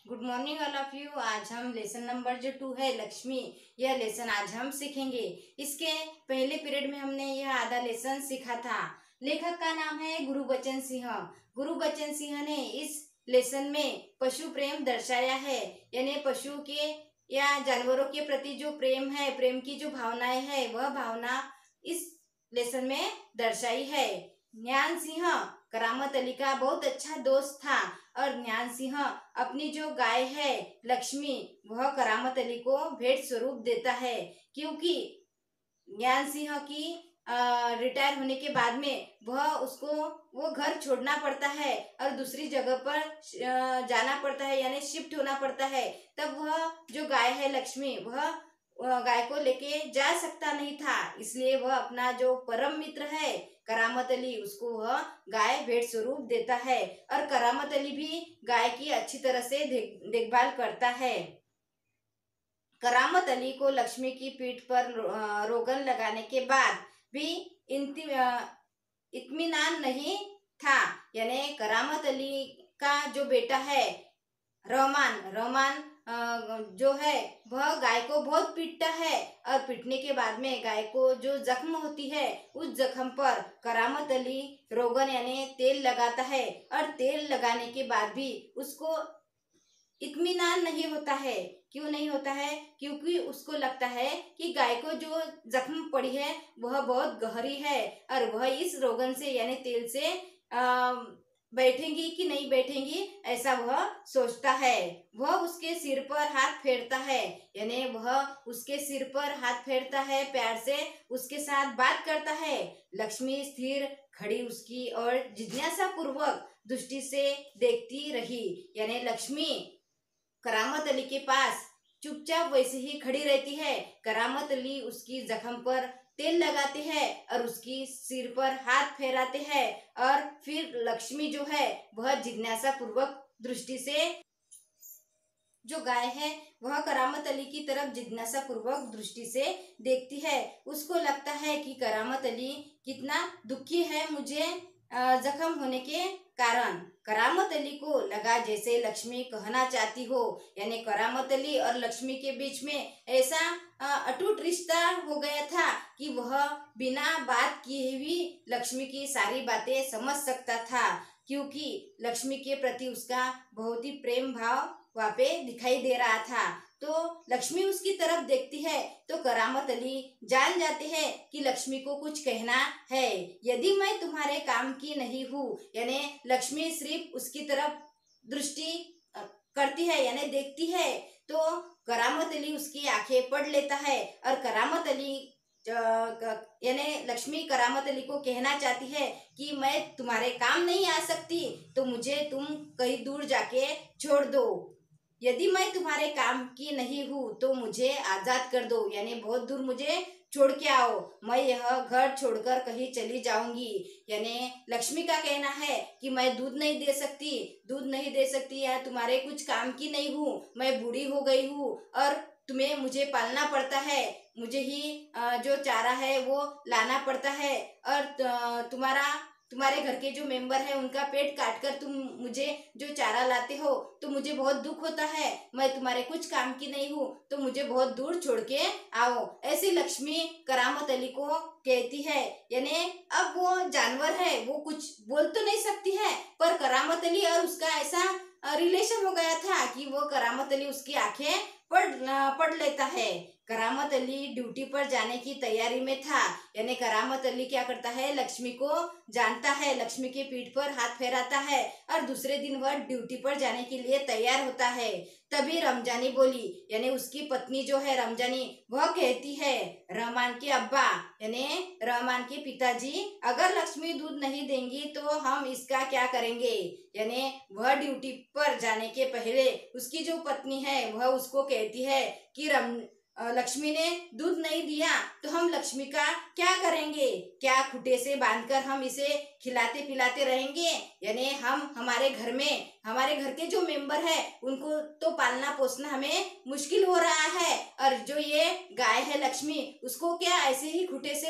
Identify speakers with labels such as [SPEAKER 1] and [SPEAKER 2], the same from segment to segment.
[SPEAKER 1] Good morning all of you. आज हम lesson number जो 2 है लक्ष्मी, यह लेसन आज हम सीखेंगे। इसके पहले पीरियड में हमने यह आधा लेसन सीखा था। लेखक का नाम है गुरुबचन सिंह। गुरुबचन सिंह ने इस लेसन में पशु प्रेम दर्शाया है, यानी पशु के या जानवरों के प्रति जो प्रेम है, प्रेम की जो भावनाएं है, वह भावना इस लेसन में दर्शाई है। ज्ञान सिंह करामत अली का बहुत अच्छा दोस्त था और ज्ञान सिंह अपनी जो गाय है लक्ष्मी, वह करामत अली को भेंट स्वरूप देता है, क्योंकि ज्ञान सिंह की रिटायर होने के बाद में वो घर छोड़ना पड़ता है और दूसरी जगह पर जाना पड़ता है, यानी शिफ्ट होना पड़ता है। तब वह जो गाय है लक्ष्मी, वह गाय को लेके जा सकता नहीं था, इसलिए वह अपना जो परम मित्र है करामत अली, उसको वह गाय भेंट स्वरूप देता है और करामत अली भी गाय की अच्छी तरह से देखभाल करता है। करामत अली को लक्ष्मी की पीठ पर रोगन लगाने के बाद भी इत्मीनान नहीं था, यानी करामत अली का जो बेटा है रहमान जो है वह गाय को बहुत पीटता है और पीटने के बाद में गाय को जो जख्म होती है, उस जख्म पर करामत अली रोगन यानी तेल लगाता है और तेल लगाने के बाद भी उसको इत्मीनान नहीं होता है। क्यों नहीं होता है? क्योंकि उसको लगता है कि गाय को जो जख्म पड़ी है वह बहुत गहरी है और वह इस रोगन से यानी तेल से बैठेंगी कि नहीं बैठेंगी, ऐसा वह सोचता है। वह उसके सिर पर हाथ फेरता है, यानी वह उसके सिर पर हाथ फेरता है, प्यार से उसके साथ बात करता है। लक्ष्मी स्थिर खड़ी उसकी और जिज्ञासा पूर्वक दृष्टि से देखती रही, यानी लक्ष्मी करामत अली के पास चुपचाप वैसे ही खड़ी रहती है। करामत अली उसकी जख्म पर तेल लगाते हैं और उसकी सिर पर हाथ फेराते हैं और फिर लक्ष्मी जो है वह जिज्ञासा पूर्वक दृष्टि से जो गाय है वह करामत अली की तरफ जिज्ञासा पूर्वक दृष्टि से देखती है। उसको लगता है कि करामत अली कितना दुखी है मुझे जख्म होने के कारण। करामत अली को लगा जैसे लक्ष्मी कहना चाहती हो, यानी करामत अली और लक्ष्मी के बीच में ऐसा अटूट रिश्ता हो गया था कि वह बिना बात किए भी लक्ष्मी की सारी बातें समझ सकता था, क्योंकि लक्ष्मी के प्रति उसका बहुत ही प्रेम भाव वहाँ पे दिखाई दे रहा था। तो लक्ष्मी उसकी तरफ देखती है तो करामत अली जान जाते हैं कि लक्ष्मी को कुछ कहना है। यदि मैं तुम्हारे काम की नहीं हूँ, यानी लक्ष्मी सिर्फ उसकी तरफ दृष्टि करती है यानी देखती है, तो करामत अली उसकी आंखें पढ़ लेता है और करामत अली यानी लक्ष्मी करामत अली को कहना चाहती है कि मैं तुम्हारे काम नहीं आ सकती, तो मुझे तुम कहीं दूर जाके छोड़ दो। यदि मैं तुम्हारे काम की नहीं हूँ तो मुझे आजाद कर दो, यानी बहुत दूर मुझे छोड़ के आओ, मैं यह घर छोड़कर कहीं चली जाऊंगी। यानी लक्ष्मी का कहना है कि मैं दूध नहीं दे सकती या तुम्हारे कुछ काम की नहीं हूँ, मैं बूढ़ी हो गई हूँ और तुम्हें मुझे पालना पड़ता है, मुझे ही जो चारा है वो लाना पड़ता है और तुम्हारे घर के जो मेंबर है उनका पेट काट कर तुम मुझे जो चारा लाते हो, तो मुझे बहुत दुख होता है, मैं तुम्हारे कुछ काम की नहीं हूँ, तो मुझे बहुत दूर छोड़ के आओ, ऐसी लक्ष्मी करामत अली को कहती है। यानी अब वो जानवर है, वो कुछ बोल तो नहीं सकती है, पर करामत अली और उसका ऐसा रिलेशन हो गया था कि वो करामत अली उसकी आंखें पढ़ लेता है। करामत अली ड्यूटी पर जाने की तैयारी में था, यानी करामत अली क्या करता है, लक्ष्मी को जानता है, लक्ष्मी के पीठ पर हाथ फेराता है और दूसरे दिन वह ड्यूटी पर जाने के लिए तैयार होता है। तभी रमजानी बोली, यानी उसकी पत्नी जो है रमजानी, वह कहती है रहमान के अब्बा यानी रहमान के पिताजी, अगर लक्ष्मी दूध नहीं देंगी तो हम इसका क्या करेंगे। यानी वह ड्यूटी पर जाने के पहले उसकी जो पत्नी है वह उसको कहती है कि लक्ष्मी ने दूध नहीं दिया तो हम लक्ष्मी का क्या करेंगे, क्या खूंटे से बांधकर हम इसे खिलाते पिलाते रहेंगे, यानी हमारे घर के जो मेंबर है उनको तो पालना पोसना हमें मुश्किल हो रहा है, और जो ये गाय है लक्ष्मी, उसको क्या ऐसे ही खूंटे से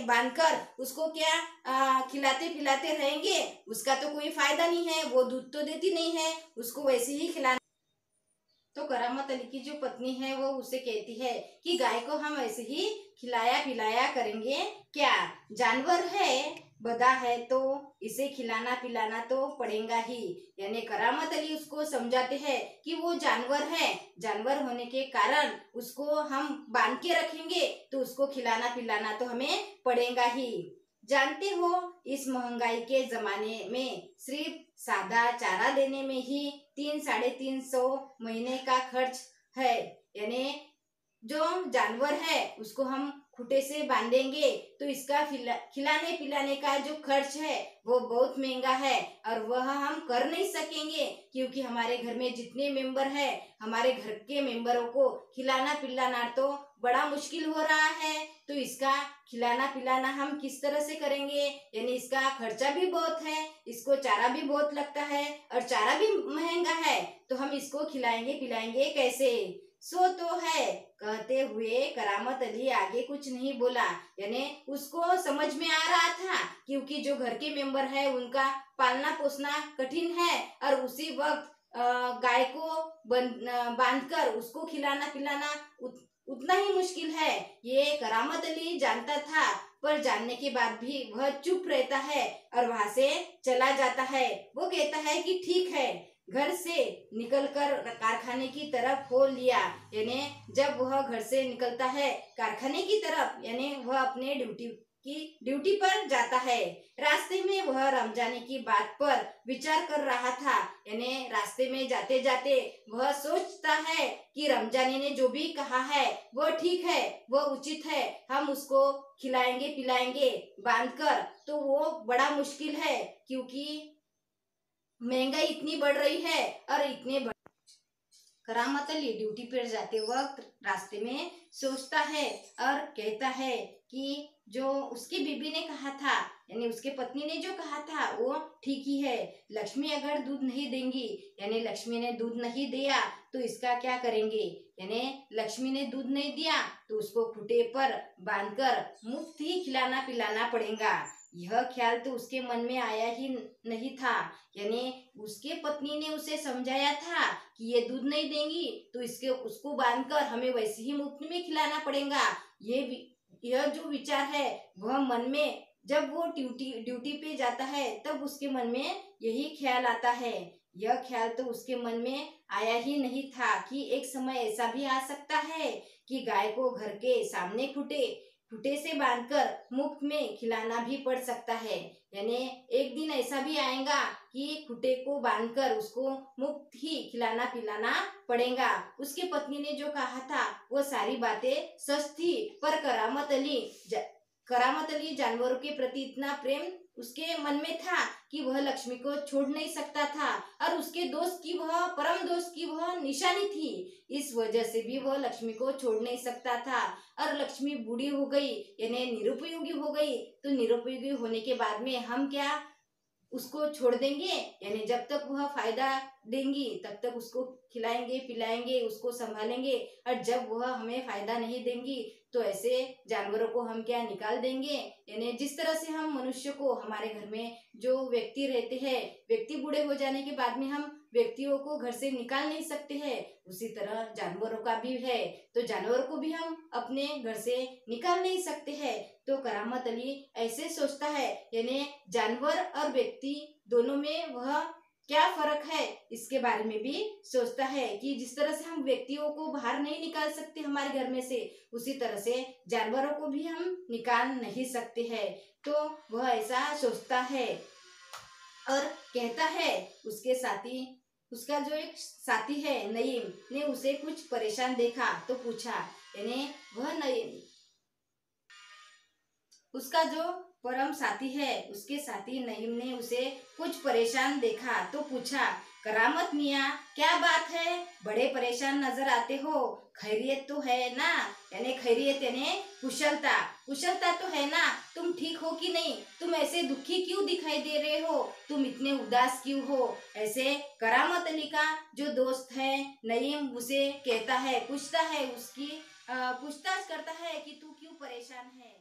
[SPEAKER 1] बांधकर उसको क्या खिलाते पिलाते रहेंगे, उसका तो कोई फायदा नहीं है, वो दूध तो देती नहीं है, उसको वैसे ही खिलाना तो करामत अली की जो पत्नी है वो उसे कहती है कि गाय को हम ऐसे ही खिलाया पिलाया करेंगे क्या, जानवर है, बदा है, तो इसे खिलाना पिलाना तो पड़ेगा ही। यानी करामत अली उसको समझाते हैं कि वो जानवर है, जानवर होने के कारण उसको हम बांध के रखेंगे तो उसको खिलाना पिलाना तो हमें पड़ेगा ही। जानते हो इस महंगाई के जमाने में सिर्फ सादा चारा देने में ही 300-350 महीने का खर्च है। यानी जो जानवर है उसको हम खूंटे से बांधेंगे तो इसका खिलाने पिलाने का जो खर्च है वो बहुत महंगा है और वह हम कर नहीं सकेंगे, क्योंकि हमारे घर में जितने मेंबर है हमारे घर के मेंबरों को खिलाना पिलाना तो बड़ा मुश्किल हो रहा है। तो इसका खिलाना पिलाना हम किस तरह से करेंगे, यानी इसका खर्चा भी बहुत है, इसको चारा भी बहुत लगता है और चारा भी महंगा है, तो हम इसको खिलाएंगे पिलाएंगे कैसे। सो तो है कहते हुए करामत अली आगे कुछ नहीं बोला। यानी उसको समझ में आ रहा था क्योंकि जो घर के मेंबर है उनका पालना पोसना कठिन है और उसी वक्त गाय को बांधकर उसको खिलाना पिलाना उतना ही मुश्किल है, ये करामत अली जानता था। पर जानने के बाद भी वह चुप रहता है और वहां से चला जाता है। वो कहता है कि ठीक है, घर से निकलकर कारखाने की तरफ हो लिया। यानी जब वह घर से निकलता है कारखाने की तरफ, यानी वह अपने ड्यूटी पर जाता है। रास्ते में वह रमजाने की बात पर विचार कर रहा था। यानी रास्ते में जाते जाते वह सोचता है कि रमजानी ने जो भी कहा है वह ठीक है, वह उचित है, हम उसको खिलाएंगे पिलाएंगे बांधकर, तो वो बड़ा मुश्किल है क्योंकि महंगाई इतनी बढ़ रही है और करामत अली ड्यूटी पर जाते वक्त रास्ते में सोचता है और कहता है कि जो उसकी बीबी ने कहा था, यानी उसके पत्नी ने जो कहा था वो ठीक ही है। लक्ष्मी अगर दूध नहीं देंगी, यानी लक्ष्मी ने दूध नहीं दिया तो इसका क्या करेंगे, यानी लक्ष्मी ने दूध नहीं दिया तो उसको खूंटे पर बांधकर मुफ्त ही खिलाना पिलाना पड़ेगा। यह ख्याल तो उसके मन में आया ही नहीं था। यानी उसके पत्नी ने उसे समझाया था कि ये दूध नहीं देंगी तो इसके उसको बांधकर हमें वैसे ही मुफ्त में खिलाना पड़ेगा। यह जो विचार है वह मन में, जब वो ड्यूटी पे जाता है तब उसके मन में यही ख्याल आता है। यह ख्याल तो उसके मन में आया ही नहीं था कि एक समय ऐसा भी आ सकता है कि गाय को घर के सामने खूंटे से बांधकर मुफ्त में खिलाना भी पड़ सकता है। यानी एक दिन ऐसा भी आएगा कि खूंटे को बांधकर उसको मुफ्त ही खिलाना पिलाना पड़ेगा। उसकी पत्नी ने जो कहा था वो सारी बातें सच थी, पर करामत अली जानवरों के प्रति इतना प्रेम उसके मन में था कि वह लक्ष्मी को छोड़ नहीं सकता था और उसके दोस्त की वह परम दोस्त की वह निशानी थी। इस वजह से भी वह लक्ष्मी को छोड़ नहीं सकता था। और लक्ष्मी बूढ़ी हो गई यानी निरुपयोगी हो गई, तो निरुपयोगी होने के बाद में हम क्या उसको छोड़ देंगे, यानी जब तक वह फायदा देंगी तब तक उसको खिलाएंगे पिलाएंगे उसको संभालेंगे, और जब वह हमें फायदा नहीं देंगी तो ऐसे जानवरों को हम क्या निकाल देंगे। यानी जिस तरह से हम मनुष्य को, हमारे घर में जो व्यक्ति रहते हैं, व्यक्ति बूढ़े हो जाने के बाद में हम व्यक्तियों को घर से निकाल नहीं सकते हैं, उसी तरह जानवरों का भी है, तो जानवरों को भी हम अपने घर से निकाल नहीं सकते हैं। तो करामत अली ऐसे सोचता है, यानी जानवर और व्यक्ति दोनों में वह क्या फर्क है इसके बारे में भी सोचता है कि जिस तरह से हम व्यक्तियों को बाहर नहीं निकाल सकते हमारे घर में से, उसी तरह से जानवरों को भी हम निकाल नहीं सकते हैं। तो वह ऐसा सोचता है और कहता है उसके साथी, उसका जो एक साथी है नईम ने उसे कुछ परेशान देखा तो पूछा, यानी वह नईम उसका जो परम साथी है उसके साथी नईम ने उसे कुछ परेशान देखा तो पूछा, करामत मियाँ क्या बात है, बड़े परेशान नजर आते हो, खैरियत तो है ना। यानी खैरियत यानी कुशलता, कुशलता तो है ना, तुम ठीक हो कि नहीं, तुम ऐसे दुखी क्यों दिखाई दे रहे हो, तुम इतने उदास क्यों हो। ऐसे करामत अली का जो दोस्त है नईम उसे कहता है, पूछता है, उसकी पूछताछ करता है कि तू क्यों परेशान है।